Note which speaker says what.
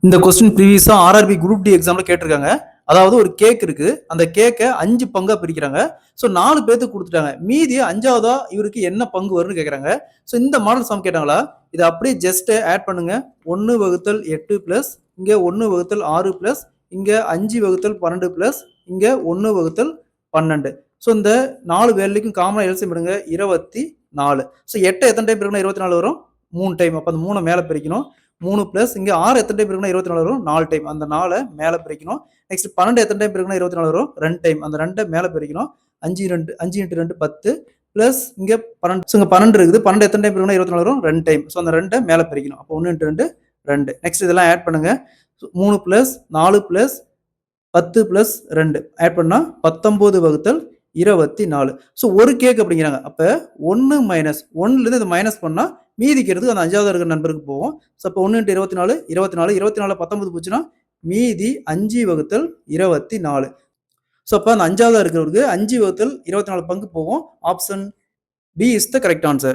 Speaker 1: இந்த question ப்ரீவியஸா RRB group D எக்ஸாம்ல கேட்டிருக்காங்க. அதாவது ஒரு கேக் இருக்கு. அந்த கேக்க 5 பங்கா பிரிக்கிறாங்க. ஸோ 4 பேத்துக்கு குடுத்துட்டாங்க. மீதி 5வதா இவருக்கு என்ன பங்கு வரும்னு கேட்கறாங்க. ஸோ இந்த மாடல் சம் கேட்டாங்களா? இத அப்படியே ஜஸ்ட் ஆட் பண்ணுங்க. 1/8 பிளஸ் இங்க 1/6 பிளஸ் இங்க 5/12 பிளஸ் இங்க 1/12. ஸோ இந்த 4 வேல்யூக்கும் காமனா எல்சிஎம் எடுங்க. 24. ஸோ 8 எத்தனை டைம் பெருக்குனா 24 வரும்? 3 டைம். அப்ப அந்த 3 மேல பெருக்கணும். 3 பிளஸ் இங்க 6 எத்தனை டைம் இருக்குன்னா 24 வரும்? 4 டைம். அந்த 4 மேல பிரிக்கணும். நெக்ஸ்ட் 12 எத்தனை டைம் இருக்குன்னா 24 வரும்? 2 டைம். அந்த 2 மேல பிரிக்கணும். 5 இன்ட்டு 2 10 பிளஸ் இங்க 12. இங்க 12 இருக்குது. 12 எத்தனை டைம் இருக்குன்னா 24 வரும்? 2 டைம். ஸோ அந்த 2 மேல பிரிக்கணும். அப்போ 1 இன்ட்டு 2 2. நெக்ஸ்ட் இதெல்லாம் ஆட் பண்ணுங்க. 3 பிளஸ் 4 பிளஸ் 10 பிளஸ் 2 ஆட் பண்ணா 19/24. ஸோ ஒரு கேக் அப்படிங்கிறாங்க. அப்ப 1 மைனஸ் 1ல இருந்து இதை மைனஸ் பண்ணா மீதிக்கிறது அந்த 5வது இருக்கிற நண்பருக்கு போகும். ஸோ அப்போ 1 இன்ட்டு 24 24 24 19 போச்சுன்னா மீதி 5/24. ஸோ அப்போ அந்த 5வதா இருக்கிறவருக்கு 5/24 பங்கு போகும். Option B is the correct answer.